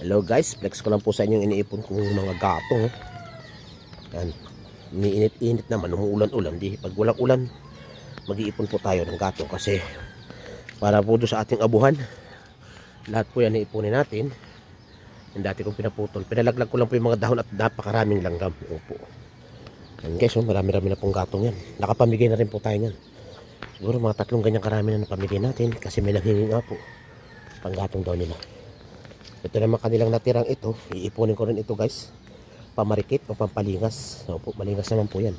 Hello guys, flex ko lang po sa inyo iniipon kong mga gatong. Yan, iniinit-init naman, umuulan-ulan. Di, pag walang ulan, mag-iipon po tayo ng gatong kasi para po doon sa ating abuhan. Lahat po yan iipunin natin. Yung dati kong pinaputol, pinalaglag ko lang po yung mga dahon at napakaraming langgam. Opo. Yan guys, marami-rami na pong gatong yan. Nakapamigay na rin po tayo yan. Siguro mga 3 ganyang karami na napamigay natin kasi may nanghingi nga po. Panggatong daw nila. Ito naman kanilang natirang ito, iipunin ko rin ito guys, pamarikit o pampalingas. Opo, malingas naman po yan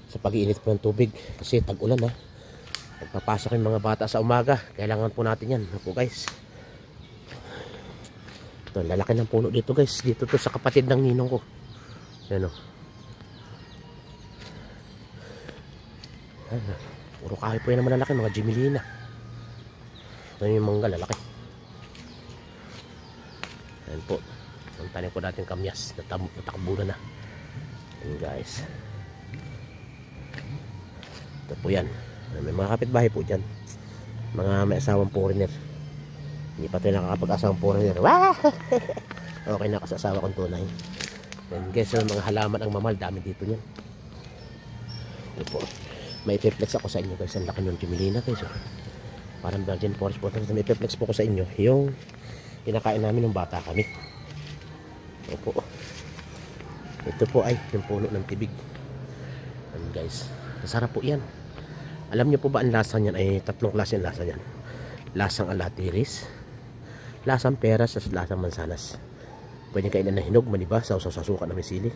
sa pag-iinit po ng tubig kasi tag-ulan ha. Pagpapasok yung mga bata sa umaga, kailangan po natin yan. Opo guys, ito, lalaki ng puno dito guys, dito to sa kapatid ng ninong ko. Yan o, puro kahoy po yan naman lalaki, mga Jimilina. Ito yung mangga lalaki. Ayan po, ang tanim ko dating kamyas, natakbo na. Ayan guys, ito po yan, may mga kapitbahay po dyan, mga may asawang foreigner. Hindi pa tayo nakakapag-asawang foreigner. Okay na kasi asawa kong tunay. Ayan guys, mga halaman ang mamahal, dami dito nyan. Ito po, may ipiplex ako sa inyo guys, ang laki ng Jimilina guys. Parang virgin forest po. May ipiplex po ko sa inyo yung kinakain namin ng bata kami. Opo. Ito po ay yung puno ng tibig. And guys, masarap po yan. Alam niyo po ba ang lasa niyan ay 3 klase ang lasa niyan. Lasang alatiris, lasang peras, at lasang mansanas. Pwede kainan na hinog, maniba, sausaw-sasukan na may sili.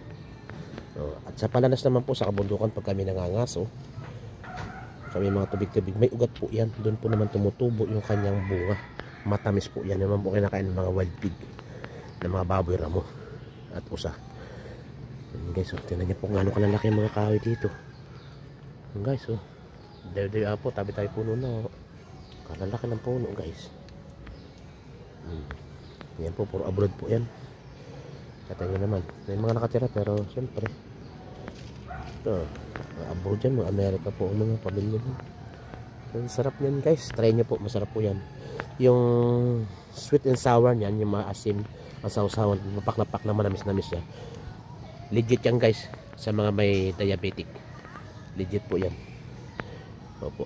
At sa palanas naman po sa kabundukan pag kami nangangaso, kami mga tubig-tubig, may ugat po yan. Doon po naman tumutubo yung kanyang bunga. Matamis po yan. Naman po kinakain ng mga wild pig, ng mga baboy ramo at usa. And guys, tingnan niyo po kung ano kalalaki yung mga kahoy dito. And guys, dayo po, tabi tayo puno na. Kalalaki ng puno guys. Yan po, puro abroad po yan. Katay nyo naman, may mga nakatira pero siyempre ito, abroad yan, mga Amerika po, mga pamilya yan. Ang sarap yan guys, try nyo po, masarap po yan. Yung sweet and sour niyan, yung maasim, ang sausawan, mapak na manamis-namis siya. Legit yan guys, sa mga may diabetic. Legit po yan. Opo.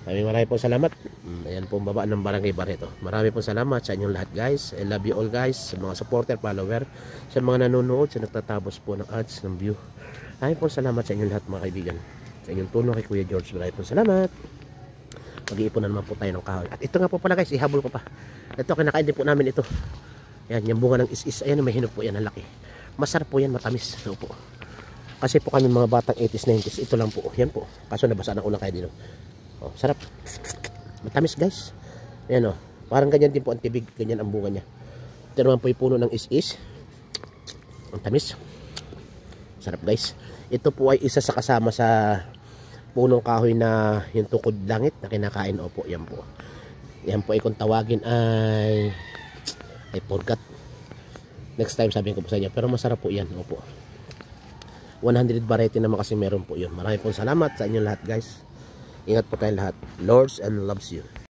Maraming po salamat. Ayan po ang baba ng Barangay Barreto. Marami po salamat sa inyong lahat guys. I love you all guys, sa mga supporter, follower, sa mga nanonood, sa nagtatapos po ng ads, ng view. Maraming po salamat sa inyong lahat mga kaibigan. Sa inyong tulong kay Kuya George, maraming po salamat. Mag-iipon na naman po tayo ng kahoy. At ito nga po pala guys, ihabol ko pa. Ito, kinakain din po namin ito. Ayan, yung bunga ng is-is. Ayan, may hinog po yan, ang laki. Masarap po yan, matamis. So, po. Kasi po kami mga batang 80s, 90s, ito lang po. Yan po. Kaso nabasa ng ulang kayo dito. Oh, sarap. Matamis guys. Ayan o. Parang ganyan din po ang tibig. Ganyan ang bunga niya. Ito naman po yung puno ng is-is. Ang tamis. Sarap guys. Ito po ay isa sa kasama sa punong kahoy na yung tukod langit na kinakain. Opo, yan po. Yan po ay kung tawagin ay forgot. Next time sabihin ko po sa inyo. Pero masarap po yan. Opo. 100 variety naman kasi meron po yun. Maraming po salamat sa inyo lahat guys. Ingat po tayong lahat. Lords and loves you.